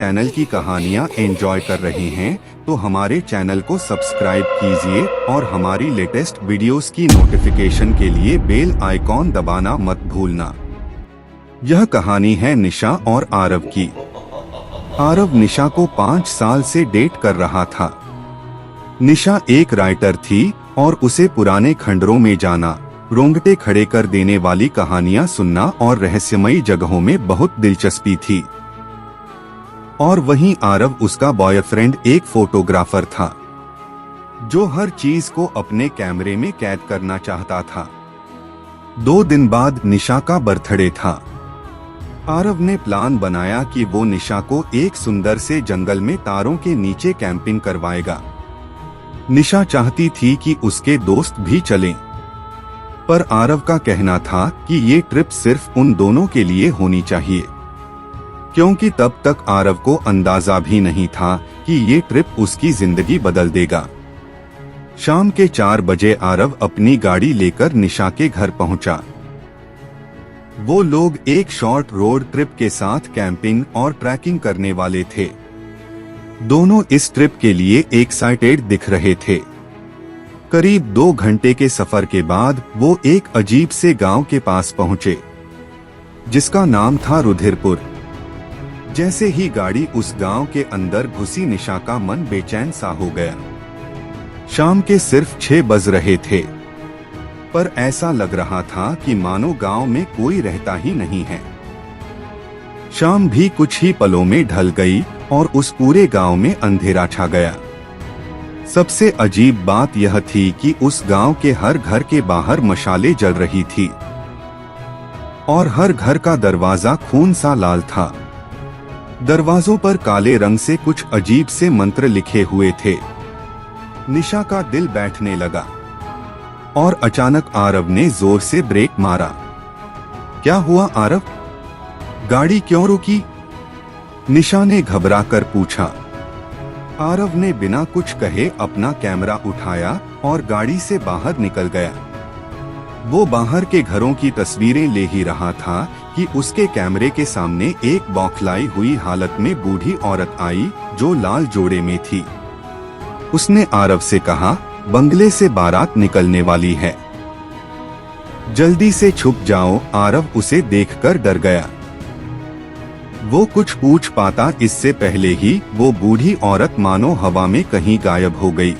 Channel की कहानियाँ enjoy कर रहे हैं तो हमारे चैनल को सब्सक्राइब कीजिए और हमारी लेटेस्ट वीडियोस की नोटिफिकेशन के लिए बेल आइकॉन दबाना मत भूलना। यह कहानी है निशा और आरव की। आरव निशा को 5 साल से डेट कर रहा था। निशा एक राइटर थी और उसे पुराने खंडरों में जाना, रोंगटे खड़े कर देने वाली कहानियां सुनना और रहस्यमयी जगहों में बहुत दिलचस्पी थी। और वहीं आरव, उसका बॉयफ्रेंड, एक फोटोग्राफर था जो हर चीज को अपने कैमरे में कैद करना चाहता था। 2 दिन बाद निशा का बर्थडे था। आरव ने प्लान बनाया कि वो निशा को एक सुंदर से जंगल में तारों के नीचे कैंपिंग करवाएगा। निशा चाहती थी कि उसके दोस्त भी चलें, पर आरव का कहना था कि ये ट्रिप सिर्फ उन दोनों के लिए होनी चाहिए, क्योंकि तब तक आरव को अंदाजा भी नहीं था कि ये ट्रिप उसकी जिंदगी बदल देगा। शाम के 4 बजे आरव अपनी गाड़ी लेकर निशा के घर पहुंचा। वो लोग एक शॉर्ट रोड ट्रिप के साथ कैंपिंग और ट्रैकिंग करने वाले थे। दोनों इस ट्रिप के लिए एक्साइटेड दिख रहे थे। करीब 2 घंटे के सफर के बाद वो एक अजीब से गांव के पास पहुंचे, जिसका नाम था रुधिरपुर। जैसे ही गाड़ी उस गांव के अंदर घुसी, निशा का मन बेचैन सा हो गया। शाम के सिर्फ 6 बज रहे थे, पर ऐसा लग रहा था कि मानो गांव में कोई रहता ही नहीं है। शाम भी कुछ ही पलों में ढल गई और उस पूरे गांव में अंधेरा छा गया। सबसे अजीब बात यह थी कि उस गांव के हर घर के बाहर मशालें जल रही थी और हर घर का दरवाजा खून सा लाल था। दरवाजों पर काले रंग से कुछ अजीब से मंत्र लिखे हुए थे। निशा का दिल बैठने लगा और अचानक आरव ने जोर से ब्रेक मारा। क्या हुआ आरव? गाड़ी क्यों रुकी? निशा ने घबराकर पूछा। आरव ने बिना कुछ कहे अपना कैमरा उठाया और गाड़ी से बाहर निकल गया। वो बाहर के घरों की तस्वीरें ले ही रहा था कि उसके कैमरे के सामने एक बौखलाई हुई हालत में बूढ़ी औरत आई जो लाल जोड़े में थी। उसने आरव से कहा, बंगले से बारात निकलने वाली है, जल्दी से छुप जाओ। आरव उसे देखकर डर गया। वो कुछ पूछ पाता इससे पहले ही वो बूढ़ी औरत मानो हवा में कहीं गायब हो गई।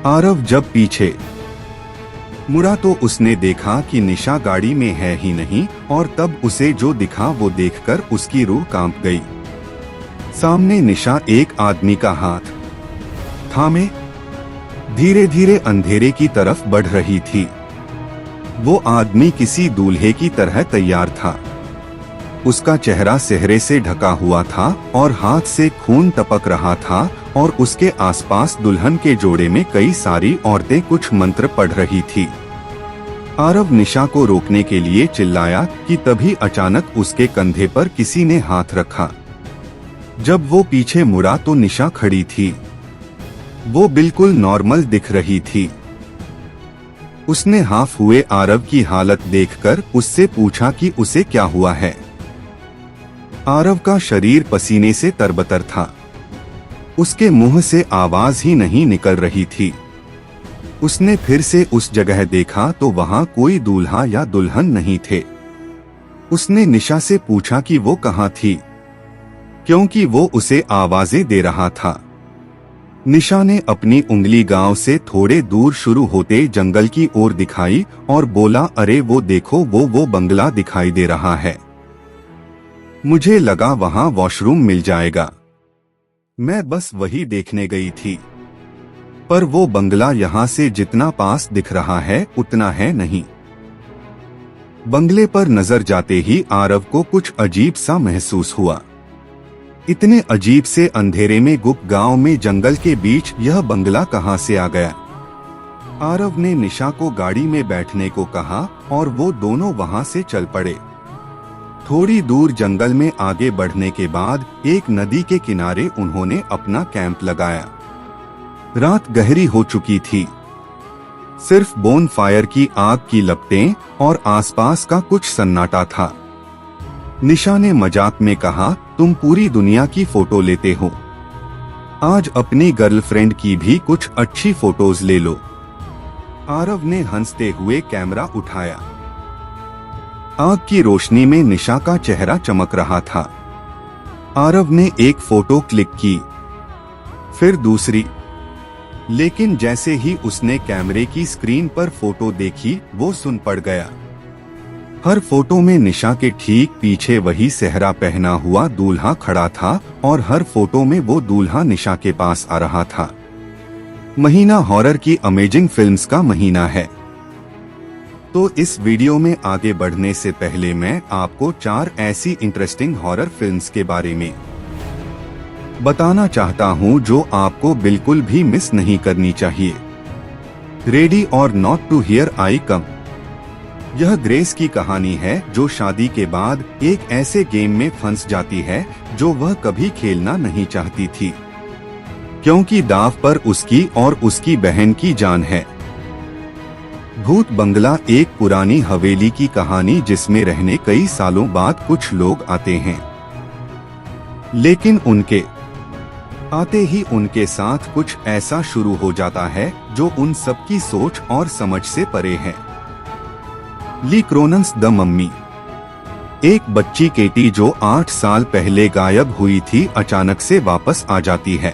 आरव जब पीछे मुड़ा तो उसने देखा कि निशा गाड़ी में है ही नहीं, और तब उसे जो दिखा वो देखकर उसकी रूह कांप गई। सामने निशा एक आदमी का हाथ थामे धीरे धीरे अंधेरे की तरफ बढ़ रही थी। वो आदमी किसी दूल्हे की तरह तैयार था। उसका चेहरा सेहरे से ढका हुआ था और हाथ से खून टपक रहा था, और उसके आसपास दुल्हन के जोड़े में कई सारी औरतें कुछ मंत्र पढ़ रही थी। आरव निशा को रोकने के लिए चिल्लाया कि तभी अचानक उसके कंधे पर किसी ने हाथ रखा। जब वो पीछे मुड़ा तो निशा खड़ी थी। वो बिल्कुल नॉर्मल दिख रही थी। उसने हाफ हुए आरव की हालत देखकर उससे पूछा कि उसे क्या हुआ है। आरव का शरीर पसीने से तरबतर था। उसके मुंह से आवाज ही नहीं निकल रही थी। उसने फिर से उस जगह देखा तो वहां कोई दूल्हा या दुल्हन नहीं थे। उसने निशा से पूछा कि वो कहाँ थी, क्योंकि वो उसे आवाजें दे रहा था। निशा ने अपनी उंगली गांव से थोड़े दूर शुरू होते जंगल की ओर दिखाई और बोला, अरे वो देखो, वो बंगला दिखाई दे रहा है। मुझे लगा वहां वॉशरूम मिल जाएगा। मैं बस वही देखने गई थी, पर वो बंगला यहाँ से जितना पास दिख रहा है उतना है नहीं। बंगले पर नजर जाते ही आरव को कुछ अजीब सा महसूस हुआ। इतने अजीब से अंधेरे में गुप्त गांव में जंगल के बीच यह बंगला कहाँ से आ गया? आरव ने निशा को गाड़ी में बैठने को कहा और वो दोनों वहां से चल पड़े। थोड़ी दूर जंगल में आगे बढ़ने के बाद एक नदी के किनारे उन्होंने अपना कैंप लगाया। रात गहरी हो चुकी थी। सिर्फ बोन फायर की आग की लपटें और आसपास का कुछ सन्नाटा था। निशा ने मजाक में कहा, तुम पूरी दुनिया की फोटो लेते हो, आज अपनी गर्लफ्रेंड की भी कुछ अच्छी फोटोज ले लो। आरव ने हंसते हुए कैमरा उठाया। आग की रोशनी में निशा का चेहरा चमक रहा था। आरव ने एक फोटो क्लिक की, फिर दूसरी, लेकिन जैसे ही उसने कैमरे की स्क्रीन पर फोटो देखी वो सुन पड़ गया। हर फोटो में निशा के ठीक पीछे वही सेहरा पहना हुआ दूल्हा खड़ा था और हर फोटो में वो दूल्हा निशा के पास आ रहा था। महीना हॉरर की अमेजिंग फिल्म्स का महीना है। तो इस वीडियो में आगे बढ़ने से पहले मैं आपको 4 ऐसी इंटरेस्टिंग हॉरर फिल्म्स के बारे में बताना चाहता हूं जो आपको बिल्कुल भी मिस नहीं करनी चाहिए। रेडी और नॉट टू हियर आई कम। यह ग्रेस की कहानी है जो शादी के बाद एक ऐसे गेम में फंस जाती है जो वह कभी खेलना नहीं चाहती थी, क्योंकि दांव पर उसकी और उसकी बहन की जान है। भूत बंगला एक पुरानी हवेली की कहानी जिसमें रहने कई सालों बाद कुछ लोग आते हैं, लेकिन उनके आते ही उनके साथ कुछ ऐसा शुरू हो जाता है जो उन सबकी सोच और समझ से परे है। ली क्रोनन्स द मम्मी। एक बच्ची केटी जो 8 साल पहले गायब हुई थी अचानक से वापस आ जाती है,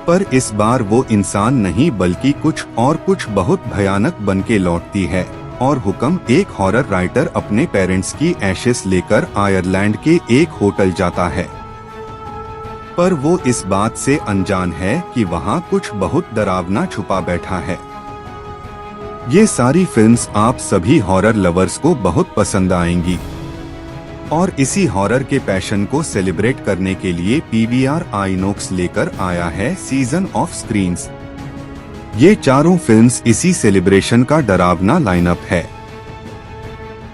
पर इस बार वो इंसान नहीं बल्कि कुछ बहुत भयानक बन के लौटती है और हुक्म एक हॉरर राइटर अपने पेरेंट्स की एशेस लेकर आयरलैंड के एक होटल जाता है, पर वो इस बात से अनजान है कि वहाँ कुछ बहुत डरावना छुपा बैठा है। ये सारी फिल्म्स आप सभी हॉरर लवर्स को बहुत पसंद आएंगी और इसी हॉरर के पैशन को सेलिब्रेट करने के लिए PVR आइनॉक्स लेकर आया है सीजन ऑफ स्क्रीन्स। ये चारों फिल्म्स इसी सेलिब्रेशन का डरावना लाइनअप है।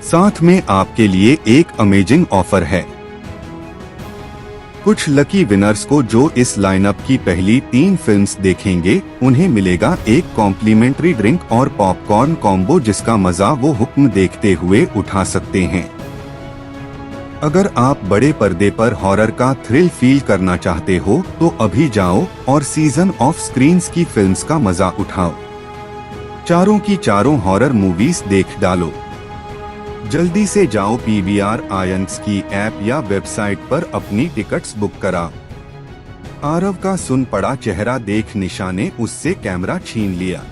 साथ में आपके लिए एक अमेजिंग ऑफर है। कुछ लकी विनर्स को जो इस लाइनअप की पहली 3 फिल्म्स देखेंगे उन्हें मिलेगा एक कॉम्प्लीमेंट्री ड्रिंक और पॉपकॉर्न कॉम्बो जिसका मजा वो हुक्म देखते हुए उठा सकते हैं। अगर आप बड़े पर्दे पर हॉरर का थ्रिल फील करना चाहते हो तो अभी जाओ और सीजन ऑफ स्क्रीन्स की फिल्म्स का मजा उठाओ। चारों की चारों हॉरर मूवीज देख डालो। जल्दी से जाओ PVR आयन्स की ऐप या वेबसाइट पर अपनी टिकट्स बुक कराओ। आरव का सुन पड़ा चेहरा देख निशा ने उससे कैमरा छीन लिया।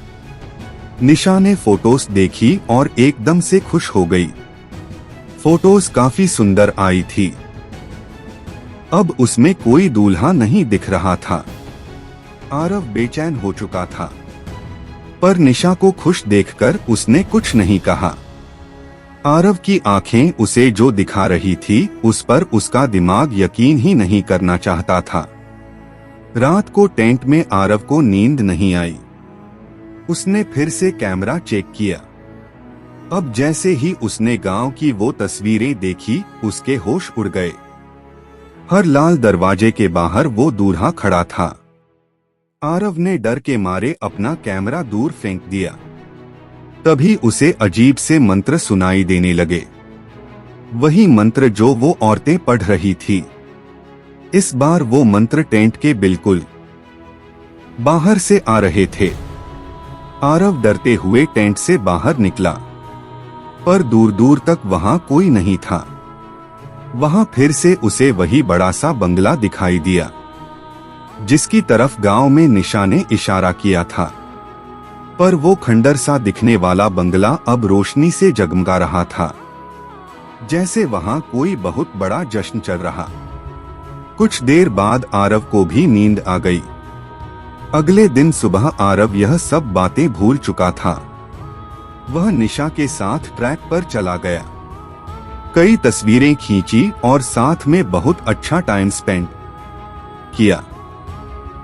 निशा ने फोटोज देखी और एकदम से खुश हो गई। फोटोज काफी सुंदर आई थी। अब उसमें कोई दूल्हा नहीं दिख रहा था। आरव बेचैन हो चुका था, पर निशा को खुश देखकर उसने कुछ नहीं कहा। आरव की आंखें उसे जो दिखा रही थी उस पर उसका दिमाग यकीन ही नहीं करना चाहता था। रात को टेंट में आरव को नींद नहीं आई। उसने फिर से कैमरा चेक किया। अब जैसे ही उसने गांव की वो तस्वीरें देखी उसके होश उड़ गए। हर लाल दरवाजे के बाहर वो दूल्हा खड़ा था। आरव ने डर के मारे अपना कैमरा दूर फेंक दिया। तभी उसे अजीब से मंत्र सुनाई देने लगे, वही मंत्र जो वो औरतें पढ़ रही थी। इस बार वो मंत्र टेंट के बिल्कुल बाहर से आ रहे थे। आरव डरते हुए टेंट से बाहर निकला, पर दूर दूर तक वहां कोई नहीं था। वहां फिर से उसे वही बड़ा सा बंगला दिखाई दिया जिसकी तरफ गांव में निशा ने इशारा किया था, पर वो खंडर सा दिखने वाला बंगला अब रोशनी से जगमगा रहा था, जैसे वहां कोई बहुत बड़ा जश्न चल रहा। कुछ देर बाद आरव को भी नींद आ गई। अगले दिन सुबह आरव यह सब बातें भूल चुका था। वह निशा के साथ ट्रैक पर चला गया, कई तस्वीरें खींची और साथ में बहुत अच्छा टाइम स्पेंड किया।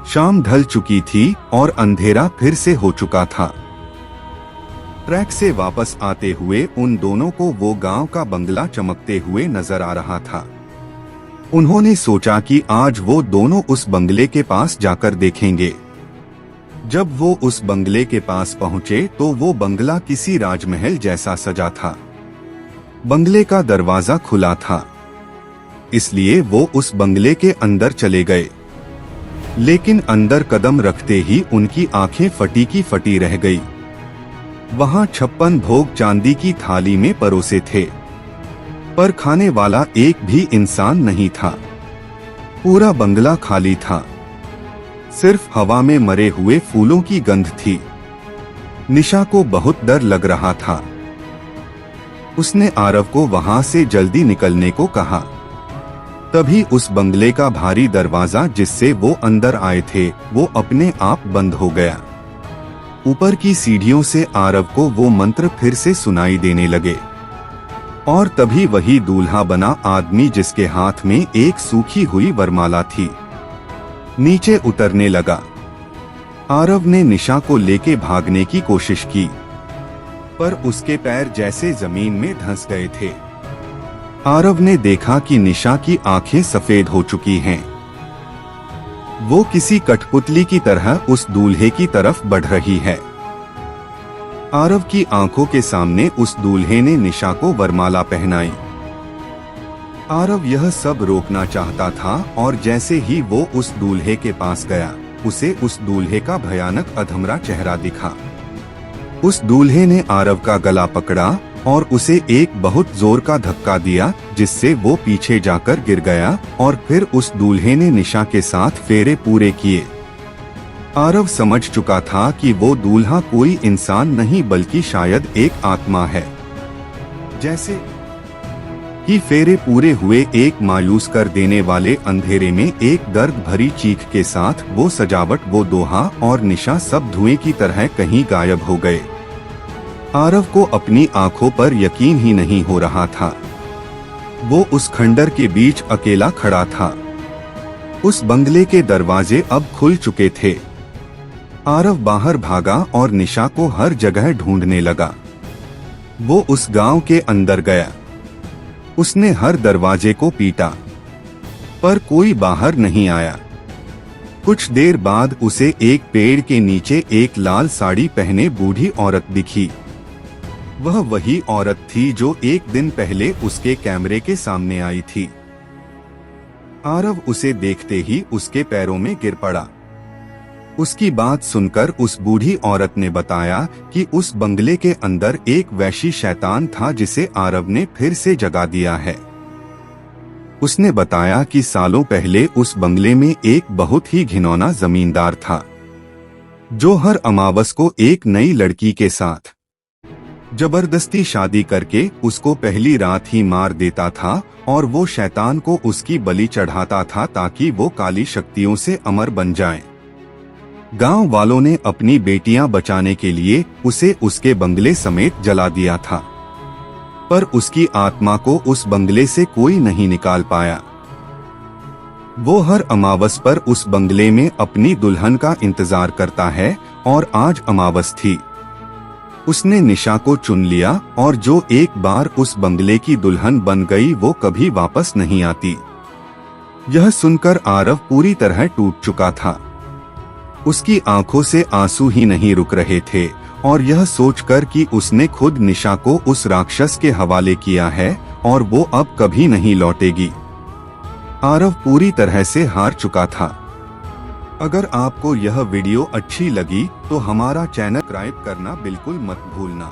शाम ढल चुकी थी और अंधेरा फिर से हो चुका था। ट्रैक से वापस आते हुए उन दोनों को वो गांव का बंगला चमकते हुए नजर आ रहा था। उन्होंने सोचा कि आज वो दोनों उस बंगले के पास जाकर देखेंगे। जब वो उस बंगले के पास पहुंचे तो वो बंगला किसी राजमहल जैसा सजा था। बंगले का दरवाजा खुला था। इसलिए वो उस बंगले के अंदर चले गए। लेकिन अंदर कदम रखते ही उनकी आंखें फटी की फटी रह गई। वहां 56 भोग चांदी की थाली में परोसे थे, पर खाने वाला एक भी इंसान नहीं था। पूरा बंगला खाली था, सिर्फ हवा में मरे हुए फूलों की गंध थी। निशा को बहुत डर लग रहा था। उसने आरव को वहां से जल्दी निकलने को कहा। तभी उस बंगले का भारी दरवाजा जिससे वो अंदर आए थे वो अपने आप बंद हो गया। ऊपर की सीढ़ियों से आरव को वो मंत्र फिर से सुनाई देने लगे और तभी वही दूल्हा बना आदमी जिसके हाथ में एक सूखी हुई वरमाला थी नीचे उतरने लगा। आरव ने निशा को लेके भागने की कोशिश की, पर उसके पैर जैसे जमीन में धंस गए थे। आरव ने देखा कि निशा की आंखें सफेद हो चुकी हैं। वो किसी कठपुतली की तरह उस दूल्हे की तरफ बढ़ रही है। आरव की आंखों के सामने उस दूल्हे ने निशा को वरमाला पहनाई। आरव यह सब रोकना चाहता था और जैसे ही वो उस दूल्हे के पास गया, उसे उस दूल्हे का भयानक अधमरा चेहरा दिखा। उस दूल्हे ने आरव का गला पकड़ा और उसे एक बहुत जोर का धक्का दिया, जिससे वो पीछे जाकर गिर गया और फिर उस दूल्हे ने निशा के साथ फेरे पूरे किए। आरव समझ चुका था कि वो दूल्हा कोई इंसान नहीं बल्कि शायद एक आत्मा है। जैसे ही फेरे पूरे हुए, एक मायूस कर देने वाले अंधेरे में एक दर्द भरी चीख के साथ वो सजावट, वो दोहा और निशा सब धुएं की तरह कहीं गायब हो गए। आरव को अपनी आंखों पर यकीन ही नहीं हो रहा था। वो उस खंडर के बीच अकेला खड़ा था। उस बंगले के दरवाजे अब खुल चुके थे। आरव बाहर भागा और निशा को हर जगह ढूंढने लगा। वो उस गांव के अंदर गया। उसने हर दरवाजे को पीटा, पर कोई बाहर नहीं आया। कुछ देर बाद उसे एक पेड़ के नीचे एक लाल साड़ी पहने बूढ़ी औरत दिखी। वह वही औरत थी जो एक दिन पहले उसके कैमरे के सामने आई थी। आरव उसे देखते ही उसके पैरों में गिर पड़ा। उसकी बात सुनकर उस बूढ़ी औरत ने बताया कि उस बंगले के अंदर एक वैशी शैतान था जिसे आरव ने फिर से जगा दिया है। उसने बताया कि सालों पहले उस बंगले में एक बहुत ही घिनौना जमींदार था, जो हर अमावस को एक नई लड़की के साथ जबरदस्ती शादी करके उसको पहली रात ही मार देता था और वो शैतान को उसकी बलि चढ़ाता था ताकि वो काली शक्तियों से अमर बन जाए। गांव वालों ने अपनी बेटियां बचाने के लिए उसे उसके बंगले समेत जला दिया था, पर उसकी आत्मा को उस बंगले से कोई नहीं निकाल पाया। वो हर अमावस पर उस बंगले में अपनी दुल्हन का इंतजार करता है और आज अमावस थी। उसने निशा को चुन लिया और जो एक बार उस बंगले की दुल्हन बन गई वो कभी वापस नहीं आती। यह सुनकर आरव पूरी तरह टूट चुका था। उसकी आंखों से आंसू ही नहीं रुक रहे थे और यह सोचकर कि उसने खुद निशा को उस राक्षस के हवाले किया है और वो अब कभी नहीं लौटेगी। आरव पूरी तरह से हार चुका था। अगर आपको यह वीडियो अच्छी लगी तो हमारा चैनल सब्सक्राइब करना बिल्कुल मत भूलना।